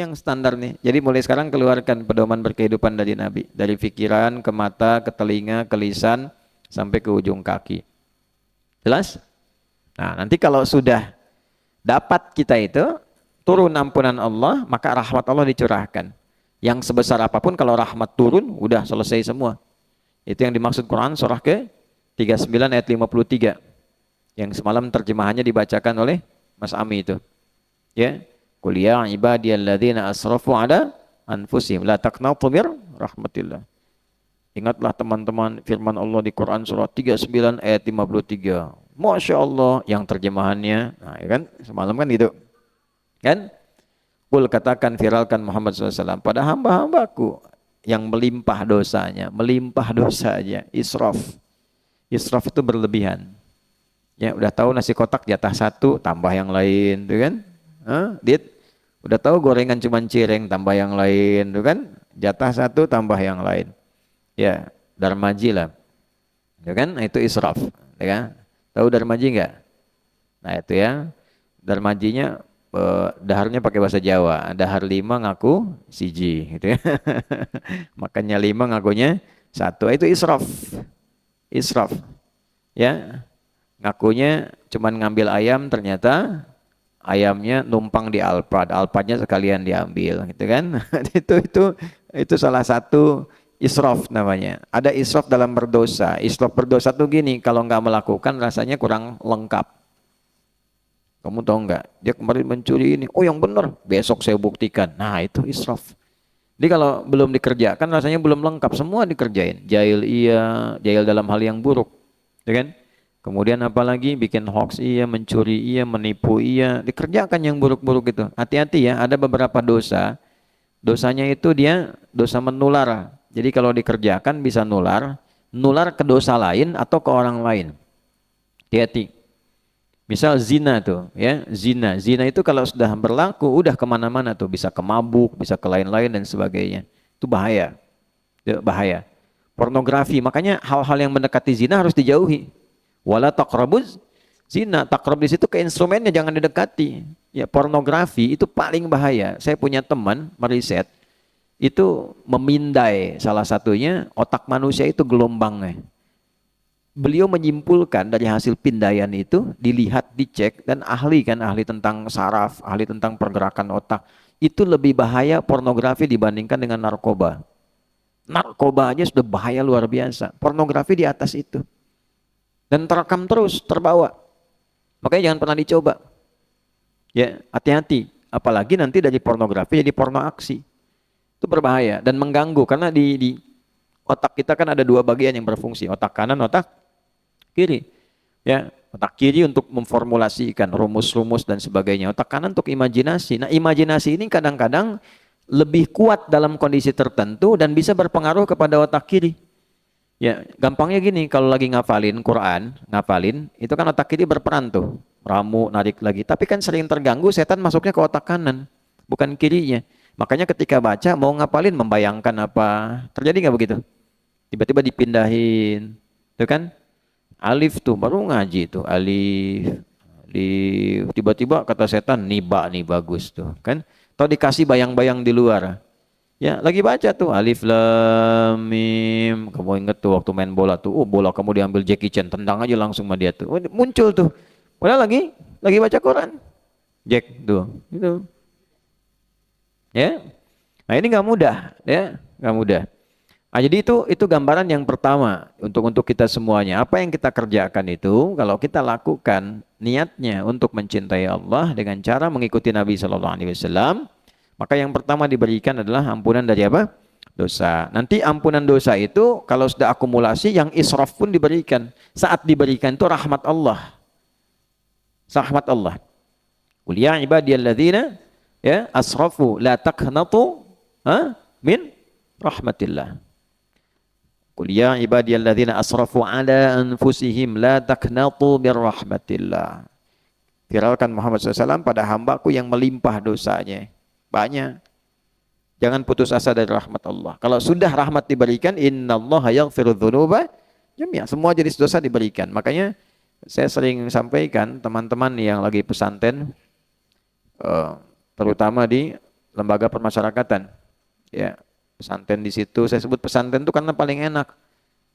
yang standar nih. Jadi mulai sekarang keluarkan pedoman berkehidupan dari Nabi. Dari pikiran, ke mata, ke telinga, ke lisan, sampai ke ujung kaki. Jelas? Nah, nanti kalau sudah dapat kita itu, turun ampunan Allah, maka rahmat Allah dicurahkan. Yang sebesar apapun kalau rahmat turun, udah selesai semua. Itu yang dimaksud Quran surah ke-39 ayat 53. Yang semalam terjemahannya dibacakan oleh Mas Ami itu. Ya. Qul ya ibadiyalladzina asrafu ala anfusihim la taqnatu mir rahmatillah. Ingatlah teman-teman firman Allah di Quran surah 39 ayat 53. Masya Allah yang terjemahannya. Nah, ya kan? Semalam kan gitu. Kan? Qul katakan viralkan Muhammad SAW pada hamba-hambaku yang melimpah dosanya. Melimpah dosanya. Israf. Israf itu berlebihan. Ya, udah tahu nasi kotak jatah satu, tambah yang lain, tuh kan? Dit, udah tahu gorengan cuman cireng, tambah yang lain, tuh kan? Jatah satu, tambah yang lain. Ya, darmaji lah, tuh kan? Nah, itu israf, ya kan? Tahu darmaji nggak? Nah itu ya, darmajinya daharnya pakai bahasa Jawa. Dahar 5 ngaku siji, gitu ya. Makannya 5 ngakunya satu, itu israf, israf, ya. Ngakunya cuman ngambil ayam, ternyata ayamnya numpang di Alphard, Alphardnya sekalian diambil, gitu kan? itu salah satu israf namanya. Ada israf dalam berdosa. Israf berdosa tuh gini, kalau nggak melakukan rasanya kurang lengkap. Kamu tahu nggak? Dia kemarin mencuri ini, oh yang benar, besok saya buktikan. Nah itu israf. Jadi kalau belum dikerjakan rasanya belum lengkap, semua dikerjain. Jahil iya, jahil dalam hal yang buruk, ya kan? Kemudian apalagi bikin hoax iya, mencuri iya, menipu iya, dikerjakan yang buruk-buruk itu. Hati-hati ya, ada beberapa dosa, dosanya itu dia dosa menular. Jadi kalau dikerjakan bisa nular, nular ke dosa lain atau ke orang lain. Hati-hati. Misal zina tuh, ya zina, zina itu kalau sudah berlaku, udah kemana-mana tuh, bisa ke mabuk, bisa ke lain-lain dan sebagainya. Itu bahaya, itu bahaya. Pornografi, makanya hal-hal yang mendekati zina harus dijauhi. Wala taqrabuz zina, takrab di situ ke instrumennya jangan didekati. Ya pornografi itu paling bahaya. Saya punya teman meriset itu memindai salah satunya otak manusia itu gelombangnya. Beliau menyimpulkan dari hasil pindaian itu dilihat, dicek dan ahli kan ahli tentang saraf, ahli tentang pergerakan otak. Itu lebih bahaya pornografi dibandingkan dengan narkoba. Narkoba aja sudah bahaya luar biasa. Pornografi di atas itu. Dan terekam terus, terbawa. Makanya jangan pernah dicoba. Ya, hati-hati. Apalagi nanti dari pornografi jadi porno aksi. Itu berbahaya dan mengganggu karena di otak kita kan ada dua bagian yang berfungsi, otak kanan, otak kiri. Ya, otak kiri untuk memformulasikan rumus-rumus dan sebagainya. Otak kanan untuk imajinasi. Nah, imajinasi ini kadang-kadang lebih kuat dalam kondisi tertentu dan bisa berpengaruh kepada otak kiri. Ya, gampangnya gini, kalau lagi ngafalin Quran, ngafalin, itu kan otak kiri berperan tuh, ramu, narik lagi. Tapi kan sering terganggu, setan masuknya ke otak kanan, bukan kirinya. Makanya ketika baca, mau ngafalin, membayangkan apa, terjadi nggak begitu? Tiba-tiba dipindahin, itu kan? Alif tuh, baru ngaji tuh, alif, alif. Tiba-tiba kata setan, niba nih bagus tuh, kan? Atau dikasih bayang-bayang di luar. Ya, lagi baca tuh alif lam mim. Kamu inget tuh waktu main bola tuh, oh bola kamu diambil Jackie Chan, tendang aja langsung sama dia tuh. Oh, muncul tuh. Padahal lagi baca Quran. Jack tuh, gitu. Ya. Nah, ini nggak mudah, ya, nggak mudah. Nah, jadi itu gambaran yang pertama untuk kita semuanya. Apa yang kita kerjakan itu, kalau kita lakukan niatnya untuk mencintai Allah dengan cara mengikuti Nabi Shallallahu Alaihi Wasallam. Maka yang pertama diberikan adalah ampunan dari apa? Dosa. Nanti ampunan dosa itu kalau sudah akumulasi yang israf pun diberikan. Saat diberikan itu rahmat Allah. Rahmat Allah. Qul ya ibadiyalladzina ya asrafu la taqnatu min rahmatillah. Qul ya ibadiyalladzina asrafu ala anfusihim la taqnatu min rahmatillah. Viralkan Muhammad SAW pada hambaku yang melimpah dosanya. Banyak. Jangan putus asa dari rahmat Allah. Kalau sudah rahmat diberikan, innallaha yaghfiru dzunuba jami'a. Semua jenis dosa diberikan. Makanya saya sering sampaikan teman-teman yang lagi pesantren, terutama di lembaga permasyarakatan. Ya, pesantren di situ. Saya sebut pesantren itu karena paling enak.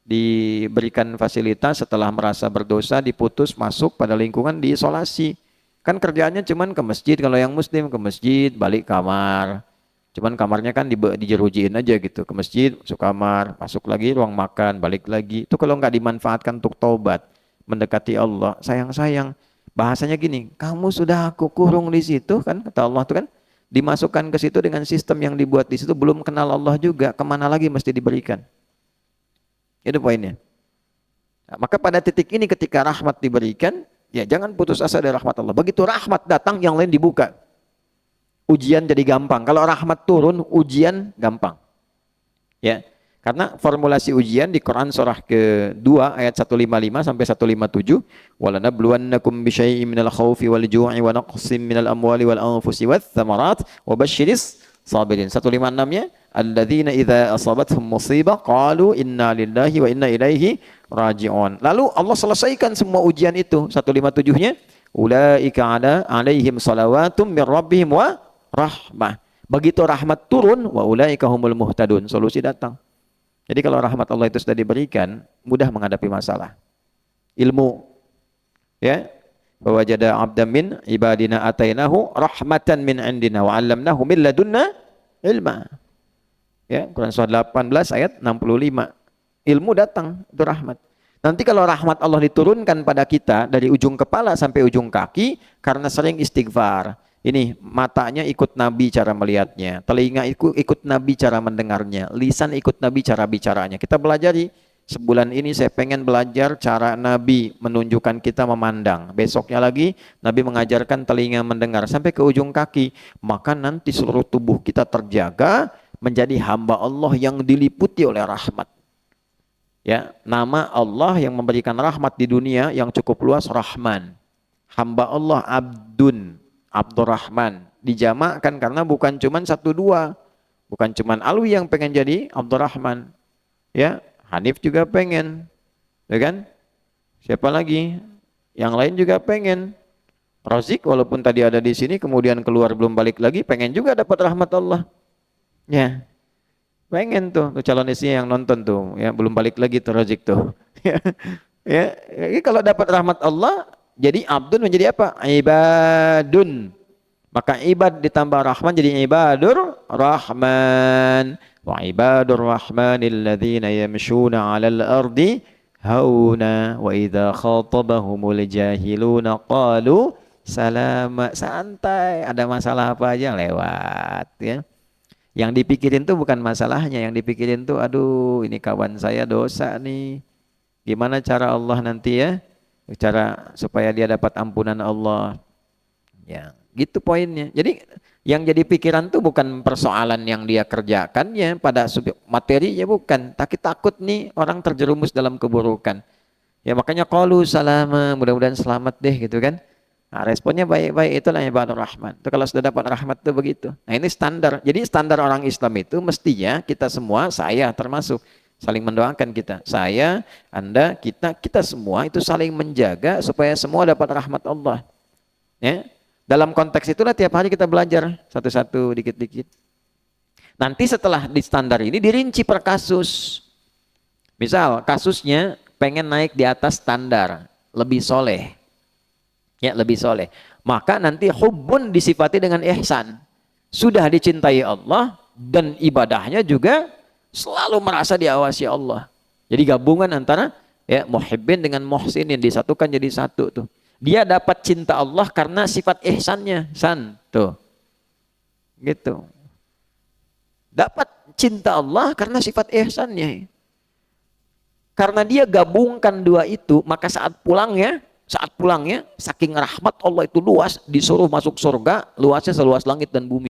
Diberikan fasilitas setelah merasa berdosa, diputus, masuk pada lingkungan, diisolasi. Kan kerjaannya cuman ke masjid, kalau yang muslim ke masjid, balik kamar. Cuman kamarnya kan dijerujiin aja gitu, ke masjid, masuk kamar, masuk lagi ruang makan, balik lagi. Itu kalau nggak dimanfaatkan untuk taubat, mendekati Allah, sayang-sayang. Bahasanya gini, kamu sudah aku kurung di situ kan, kata Allah tuh kan, dimasukkan ke situ dengan sistem yang dibuat di situ, belum kenal Allah juga, kemana lagi mesti diberikan. Itu poinnya. Nah, maka pada titik ini ketika rahmat diberikan, ya jangan putus asa dari rahmat Allah. Begitu rahmat datang, yang lain dibuka. Ujian jadi gampang. Kalau rahmat turun, ujian gampang. Ya. Karena formulasi ujian di Quran surah ke-2 ayat 155 sampai 157, "Walanabluwannakum bisyai'in minal khaufi wal ju'i wa naqsin minal amwali wal anfusi wath thamarat wa basyiris sabirin." 156-nya, "Alladzina idza asabathum musibah qalu inna lillahi wa inna ilaihi raji'un." Lalu Allah selesaikan semua ujian itu. 157-nya, "Ulaika alaihim salawatum mir rabbihim wa rahmah." Begitu rahmat turun, wa ulaika humul muhtadun. Solusi datang. Jadi kalau rahmat Allah itu sudah diberikan, mudah menghadapi masalah. Ilmu, ya, wajada 'abdan min ibadina atainahu rahmatan min indina wa 'allamnahu min ladunna ilma. Ya, Quran surah 18 ayat 65. Ilmu datang, itu rahmat. Nanti kalau rahmat Allah diturunkan pada kita dari ujung kepala sampai ujung kaki karena sering istighfar. Ini matanya ikut Nabi cara melihatnya, telinga ikut Nabi cara mendengarnya, lisan ikut Nabi cara bicaranya. Kita belajari, sebulan ini saya pengen belajar cara Nabi menunjukkan kita memandang. Besoknya lagi Nabi mengajarkan telinga mendengar sampai ke ujung kaki. Maka nanti seluruh tubuh kita terjaga menjadi hamba Allah yang diliputi oleh rahmat. Ya, nama Allah yang memberikan rahmat di dunia yang cukup luas, Rahman. Hamba Allah Abdun, Abdurrahman, dijamakkan karena bukan cuman 1-2, bukan cuman Alwi yang pengen jadi Abdurrahman, ya, Hanif juga pengen, ya kan? Siapa lagi? Yang lain juga pengen. Razik walaupun tadi ada di sini kemudian keluar belum balik lagi, pengen juga dapat rahmat Allah, ya, pengen tuh calon istrinya yang nonton tuh, ya, belum balik lagi tuh Razik tuh, ya, ya, kalau dapat rahmat Allah. Jadi abdun menjadi apa? Ibadun. Maka ibad ditambah rahman jadi ibadur rahman. Wa ibadur rahmanil ladzina yamshuna 'alal ardi hauna wa idza khatabahumul jahiluna qalu salama. Santai, ada masalah apa aja lewat, ya. Yang dipikirin tuh bukan masalahnya, yang dipikirin tuh aduh ini kawan saya dosa nih. Gimana cara Allah nanti, ya? Cara supaya dia dapat ampunan Allah, ya, gitu poinnya. Jadi yang jadi pikiran tuh bukan persoalan yang dia kerjakannya pada materi, ya bukan, tapi takut nih orang terjerumus dalam keburukan, ya, makanya qalu salama, mudah-mudahan selamat deh gitu kan. Nah, responnya baik-baik, itulah ibadur rahman. Itu kalau sudah dapat rahmat tuh begitu. Nah, ini standar. Jadi standar orang Islam itu mestinya kita semua, saya termasuk, saling mendoakan kita. Saya, Anda, kita semua itu saling menjaga supaya semua dapat rahmat Allah. Ya. Dalam konteks itulah tiap hari kita belajar satu-satu, dikit-dikit. Nanti setelah di standar ini dirinci per kasus. Misal kasusnya pengen naik di atas standar, lebih soleh. Ya, lebih soleh. Maka nanti hubbun disifati dengan ihsan. Sudah dicintai Allah dan ibadahnya juga selalu merasa diawasi Allah. Jadi gabungan antara, ya, muhibbin dengan muhsinin disatukan jadi satu tuh. Dia dapat cinta Allah karena sifat ihsannya, san tuh. Gitu. Dapat cinta Allah karena sifat ihsannya. Karena dia gabungkan dua itu, maka saat pulangnya saking rahmat Allah itu luas, disuruh masuk surga, luasnya seluas langit dan bumi.